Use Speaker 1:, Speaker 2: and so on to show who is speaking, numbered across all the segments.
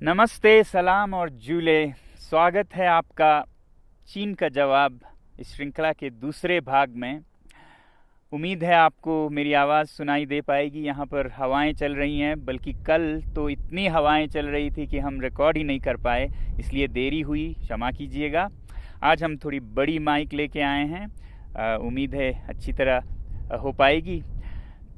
Speaker 1: नमस्ते, सलाम और जूले। स्वागत है आपका चीन का जवाब इस श्रृंखला के दूसरे भाग में। उम्मीद है आपको मेरी आवाज़ सुनाई दे पाएगी। यहाँ पर हवाएं चल रही हैं, बल्कि कल तो इतनी हवाएं चल रही थी कि हम रिकॉर्ड ही नहीं कर पाए, इसलिए देरी हुई, क्षमा कीजिएगा। आज हम थोड़ी बड़ी माइक लेके आए हैं, उम्मीद है अच्छी तरह हो पाएगी।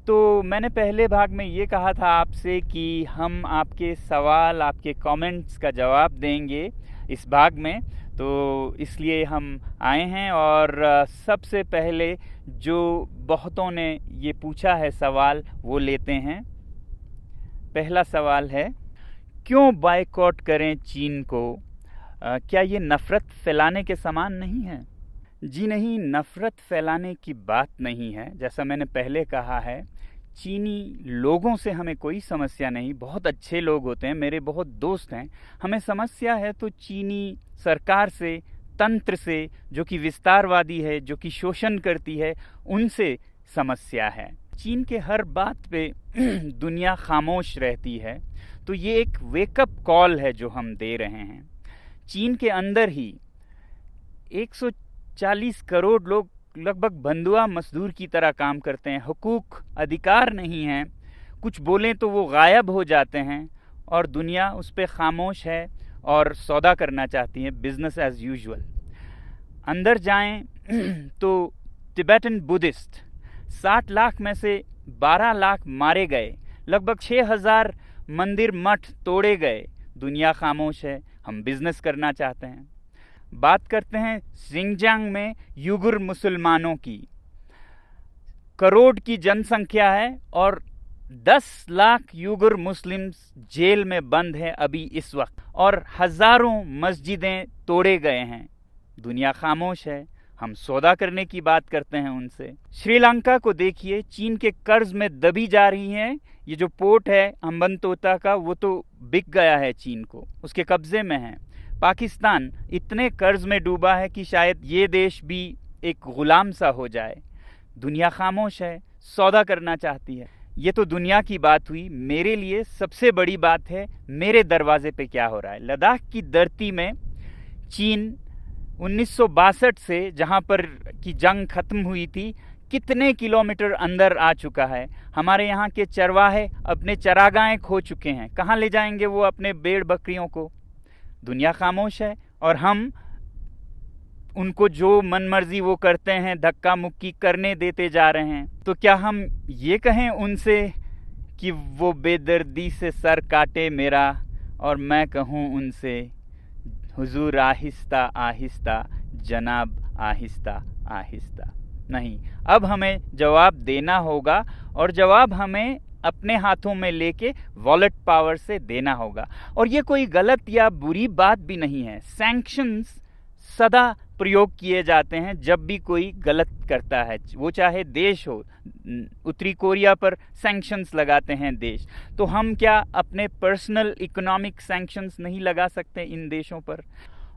Speaker 1: तो मैंने पहले भाग में ये कहा था आपसे कि हम आपके सवाल, आपके कमेंट्स का जवाब देंगे इस भाग में, तो इसलिए हम आए हैं। और सबसे पहले जो बहुतों ने ये पूछा है सवाल, वो लेते हैं। पहला सवाल है, क्यों बायकॉट करें चीन को? क्या ये नफ़रत फैलाने के समान नहीं है? जी नहीं, नफ़रत फैलाने की बात नहीं है। जैसा मैंने पहले कहा है, चीनी लोगों से हमें कोई समस्या नहीं, बहुत अच्छे लोग होते हैं, मेरे बहुत दोस्त हैं। हमें समस्या है तो चीनी सरकार से, तंत्र से, जो कि विस्तारवादी है, जो कि शोषण करती है, उनसे समस्या है। चीन के हर बात पे दुनिया खामोश रहती है, तो ये एक वेकअप कॉल है जो हम दे रहे हैं। चीन के अंदर ही 140 करोड़ लोग लगभग बंधुआ मजदूर की तरह काम करते हैं, हुकूक अधिकार नहीं हैं, कुछ बोलें तो वो गायब हो जाते हैं, और दुनिया उस पर खामोश है और सौदा करना चाहती है, बिजनेस एज यूजुअल। अंदर जाएं तो तिब्बतन बुद्धिस्ट 60 लाख में से 12 लाख मारे गए, लगभग 6000 मंदिर मठ तोड़े गए। दुनिया खामोश है, हम बिजनेस करना चाहते हैं। बात करते हैं शिनजियांग में युगुर मुसलमानों की। करोड़ की जनसंख्या है और 10 लाख युगुर मुस्लिम्स जेल में बंद हैं अभी इस वक्त, और हजारों मस्जिदें तोड़े गए हैं। दुनिया खामोश है, हम सौदा करने की बात करते हैं उनसे। श्रीलंका को देखिए, चीन के कर्ज में दबी जा रही है। ये जो पोर्ट है हम्बनतोटा का, वो तो बिक गया है चीन को, उसके कब्जे में है। पाकिस्तान इतने कर्ज में डूबा है कि शायद ये देश भी एक गुलाम सा हो जाए। दुनिया खामोश है, सौदा करना चाहती है। ये तो दुनिया की बात हुई। मेरे लिए सबसे बड़ी बात है मेरे दरवाजे पे क्या हो रहा है। लद्दाख की धरती में चीन 1962 से, जहाँ पर की जंग खत्म हुई थी, कितने किलोमीटर अंदर आ चुका है। हमारे यहाँ के चरवाहे अपने चरागाहें खो चुके हैं, कहाँ ले जाएंगे वो अपने भेड़ बकरियों को? दुनिया खामोश है और हम उनको जो मनमर्जी वो करते हैं, धक्का मुक्की करने देते जा रहे हैं। तो क्या हम ये कहें उनसे कि वो बेदर्दी से सर काटे मेरा, और मैं कहूँ उनसे, हुजूर आहिस्ता आहिस्ता, जनाब आहिस्ता आहिस्ता? नहीं, अब हमें जवाब देना होगा, और जवाब हमें अपने हाथों में लेके वॉलेट पावर से देना होगा। और ये कोई गलत या बुरी बात भी नहीं है। सैंक्शंस सदा प्रयोग किए जाते हैं जब भी कोई गलत करता है, वो चाहे देश हो। उत्तरी कोरिया पर सैंक्शंस लगाते हैं देश, तो हम क्या अपने पर्सनल इकोनॉमिक सैंक्शंस नहीं लगा सकते इन देशों पर?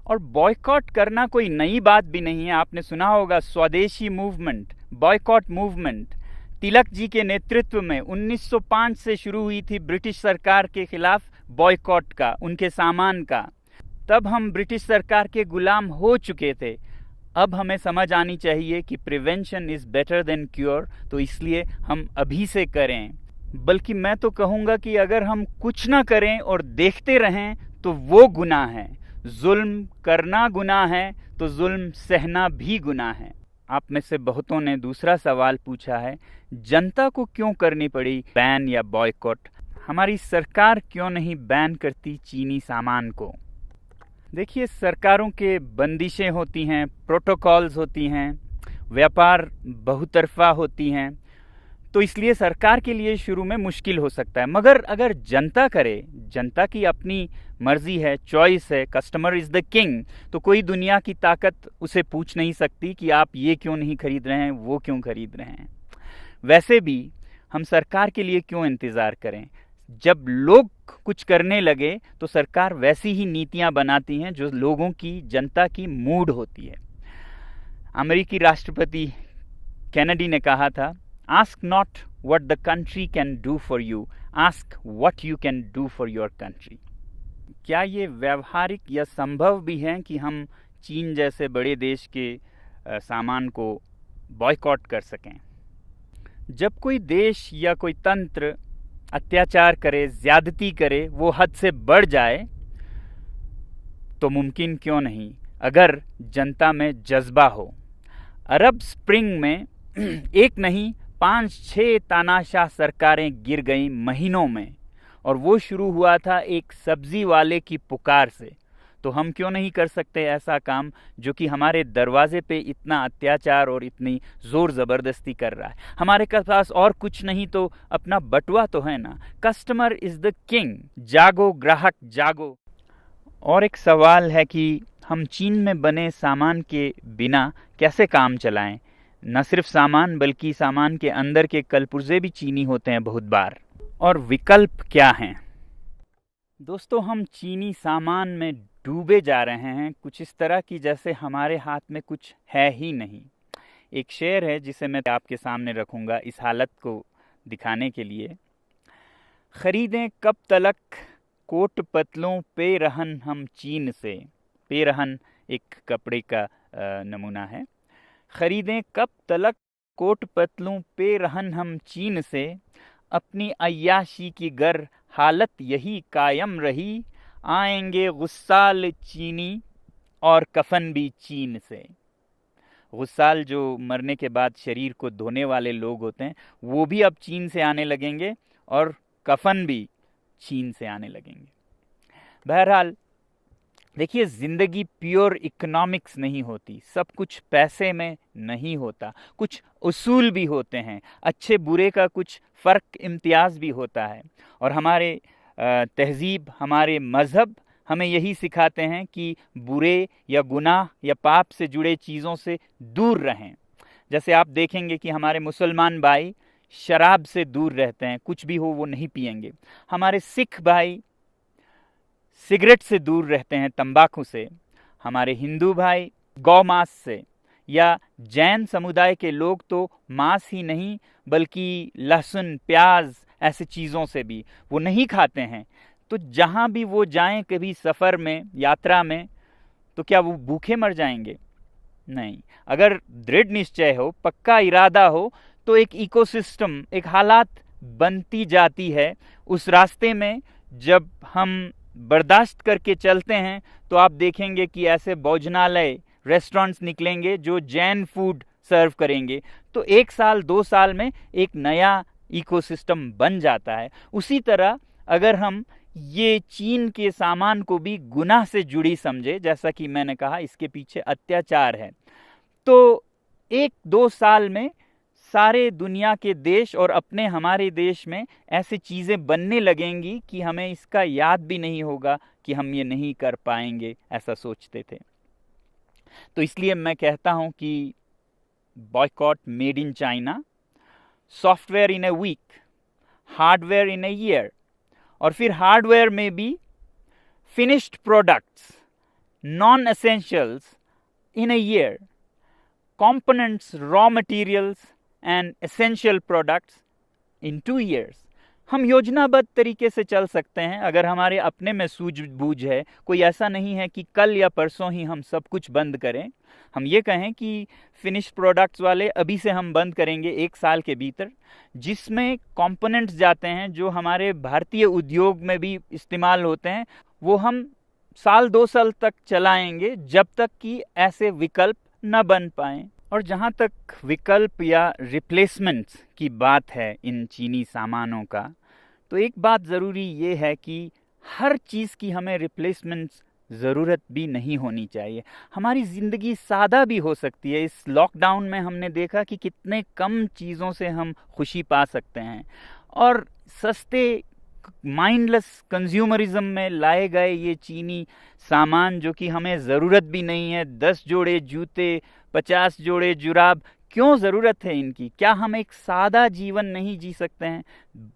Speaker 1: और बॉयकॉट करना कोई नई बात भी नहीं है। आपने सुना होगा स्वदेशी movement, boycott movement. Tilak ji के नेतृत्व में 1905 से शुरू हुई थी ब्रिटिश सरकार के खिलाफ बॉयकॉट का, उनके सामान का। तब हम ब्रिटिश सरकार के गुलाम हो चुके थे। अब हमें समझ आनी चाहिए कि prevention is better than cure, तो इसलिए हम अभी से करें। बल्कि मैं तो कहूँगा कि अगर हम कुछ ना करें और देखते रहें तो वो गुनाह है। जुल्म करना गुनाह है तो जुल्म सहना भी गुनाह है। आप में से बहुतों ने दूसरा सवाल पूछा है, जनता को क्यों करनी पड़ी बैन या बॉयकॉट? हमारी सरकार क्यों नहीं बैन करती चीनी सामान को? देखिए, सरकारों के बंदिशें होती हैं, प्रोटोकॉल्स होती हैं, व्यापार बहुतरफा होती हैं, तो इसलिए सरकार के लिए शुरू में मुश्किल हो सकता है। मगर अगर जनता करे, जनता की अपनी मर्जी है, चॉइस है, कस्टमर इज़ द किंग, तो कोई दुनिया की ताकत उसे पूछ नहीं सकती कि आप ये क्यों नहीं खरीद रहे हैं, वो क्यों खरीद रहे हैं। वैसे भी हम सरकार के लिए क्यों इंतज़ार करें? जब लोग कुछ करने लगे तो सरकार वैसी ही नीतियां बनाती हैं जो लोगों की, जनता की मूड होती है। अमेरिकी राष्ट्रपति कैनेडी ने कहा था, ask not what the country can do for you, ask what you can do for your country। क्या ये व्यावहारिक या संभव भी है कि हम चीन जैसे बड़े देश के सामान को बॉयकॉट कर सकें? जब कोई देश या कोई तंत्र अत्याचार करे, ज्यादती करे, वो हद से बढ़ जाए, तो मुमकिन क्यों नहीं अगर जनता में जज्बा हो। अरब स्प्रिंग में एक नहीं 5-6 तानाशाह सरकारें गिर गईं महीनों में, और वो शुरू हुआ था एक सब्जी वाले की पुकार से। तो हम क्यों नहीं कर सकते ऐसा काम जो कि हमारे दरवाजे पे इतना अत्याचार और इतनी जोर ज़बरदस्ती कर रहा है। हमारे पास और कुछ नहीं तो अपना बटुआ तो है ना। कस्टमर इज़ द किंग, जागो ग्राहक जागो। और एक सवाल है कि हम चीन में बने सामान के बिना कैसे काम चलाएं। न सिर्फ सामान बल्कि सामान के अंदर के कलपुर्जे भी चीनी होते हैं बहुत बार। और विकल्प क्या हैं? दोस्तों, हम चीनी सामान में डूबे जा रहे हैं, कुछ इस तरह की जैसे हमारे हाथ में कुछ है ही नहीं। एक शेर है जिसे मैं आपके सामने रखूंगा इस हालत को दिखाने के लिए। खरीदें कब तलक कोट पतलों पे रहन हम चीन से। पे रहन एक कपड़े का नमूना है। खरीदें कब तलक कोट पतलों पे रहन हम चीन से, अपनी अय्याशी की गर हालत यही कायम रही, आएंगे गुस्साल चीनी और कफन भी चीन से। गुस्साल जो मरने के बाद शरीर को धोने वाले लोग होते हैं, वो भी अब चीन से आने लगेंगे और कफन भी चीन से आने लगेंगे। बहरहाल देखिए, जिंदगी प्योर इकोनॉमिक्स नहीं होती, सब कुछ पैसे में नहीं होता, कुछ उसूल भी होते हैं, अच्छे बुरे का कुछ फ़र्क इम्तियाज़ भी होता है। और हमारे तहजीब, हमारे मज़हब हमें यही सिखाते हैं कि बुरे या गुनाह या पाप से जुड़े चीज़ों से दूर रहें। जैसे आप देखेंगे कि हमारे मुसलमान भाई शराब से दूर रहते हैं, कुछ भी हो वो नहीं पिएंगे। हमारे सिख भाई सिगरेट से दूर रहते हैं, तंबाकू से। हमारे हिंदू भाई गौ मांस से, या जैन समुदाय के लोग तो मांस ही नहीं बल्कि लहसुन, प्याज ऐसे चीज़ों से भी वो नहीं खाते हैं। तो जहाँ भी वो जाएं कभी सफ़र में, यात्रा में, तो क्या वो भूखे मर जाएंगे? नहीं। अगर दृढ़ निश्चय हो, पक्का इरादा हो, तो एक इकोसिस्टम, एक हालात बनती जाती है उस रास्ते में। जब हम बर्दाश्त करके चलते हैं तो आप देखेंगे कि ऐसे भोजनालय, रेस्टोरेंट्स निकलेंगे जो जैन फूड सर्व करेंगे। तो 1 साल 2 साल में एक नया इकोसिस्टम बन जाता है। उसी तरह अगर हम ये चीन के सामान को भी गुनाह से जुड़ी समझे, जैसा कि मैंने कहा इसके पीछे अत्याचार है, तो 1-2 साल में सारे दुनिया के देश और अपने हमारे देश में ऐसी चीज़ें बनने लगेंगी कि हमें इसका याद भी नहीं होगा कि हम ये नहीं कर पाएंगे, ऐसा सोचते थे। तो इसलिए मैं कहता हूं कि boycott made in China, software in a week, hardware in a year, और फिर हार्डवेयर में भी finished products, non essentials in a year, components, raw materials and essential products in 2 years। हम योजनाबद्ध तरीके से चल सकते हैं अगर हमारे अपने में सूझबूझ है। कोई ऐसा नहीं है कि कल या परसों ही हम सब कुछ बंद करें। हम ये कहें कि फिनिश्ड प्रोडक्ट्स वाले अभी से हम बंद करेंगे 1 साल के भीतर, जिसमें कंपोनेंट्स जाते हैं जो हमारे भारतीय उद्योग में भी इस्तेमाल होते हैं, वो हम 1-2 साल तक चलाएंगे जब तक कि ऐसे विकल्प न बन पाएं। और जहाँ तक विकल्प या रिप्लेसमेंट्स की बात है इन चीनी सामानों का, तो एक बात ज़रूरी ये है कि हर चीज़ की हमें रिप्लेसमेंट्स ज़रूरत भी नहीं होनी चाहिए। हमारी ज़िंदगी सादा भी हो सकती है। इस लॉकडाउन में हमने देखा कि कितने कम चीज़ों से हम खुशी पा सकते हैं, और सस्ते माइंडलेस कंज्यूमरिज्म में लाए गए ये चीनी सामान जो कि हमें ज़रूरत भी नहीं है, 10 जोड़े जूते, 50 जोड़े जुराब, क्यों ज़रूरत है इनकी? क्या हम एक सादा जीवन नहीं जी सकते हैं?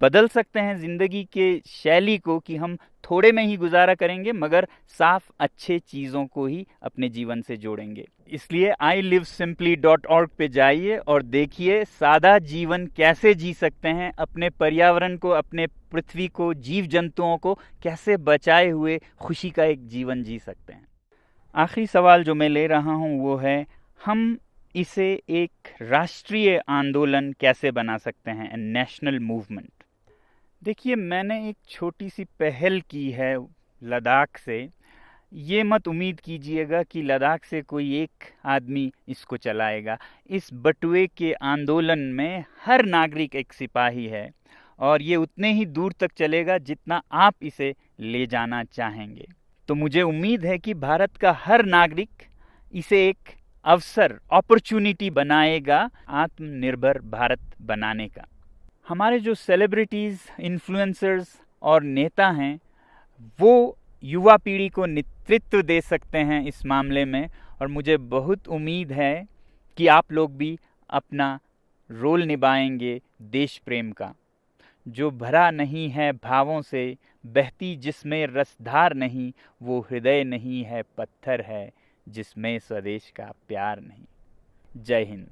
Speaker 1: बदल सकते हैं ज़िंदगी के शैली को कि हम थोड़े में ही गुजारा करेंगे मगर साफ अच्छे चीज़ों को ही अपने जीवन से जोड़ेंगे। इसलिए ilivesimply.org पे जाइए और देखिए सादा जीवन कैसे जी सकते हैं, अपने पर्यावरण को, अपने पृथ्वी को, जीव जंतुओं को कैसे बचाए हुए खुशी का एक जीवन जी सकते हैं। आखिरी सवाल जो मैं ले रहा हूँ वो है, हम इसे एक राष्ट्रीय आंदोलन कैसे बना सकते हैं, नेशनल मूवमेंट। देखिए, मैंने एक छोटी सी पहल की है लद्दाख से। ये मत उम्मीद कीजिएगा कि लद्दाख से कोई एक आदमी इसको चलाएगा। इस बटुए के आंदोलन में हर नागरिक एक सिपाही है और ये उतने ही दूर तक चलेगा जितना आप इसे ले जाना चाहेंगे। तो मुझे उम्मीद है कि भारत का हर नागरिक इसे एक अवसर, अपॉर्चुनिटी बनाएगा आत्मनिर्भर भारत बनाने का। हमारे जो सेलिब्रिटीज़, इन्फ्लुएंसर्स और नेता हैं वो युवा पीढ़ी को नेतृत्व दे सकते हैं इस मामले में, और मुझे बहुत उम्मीद है कि आप लोग भी अपना रोल निभाएंगे देश प्रेम का। जो भरा नहीं है भावों से, बहती जिसमें रसधार नहीं, वो हृदय नहीं है, पत्थर है जिसमें स्वदेश का प्यार नहीं। जय हिंद।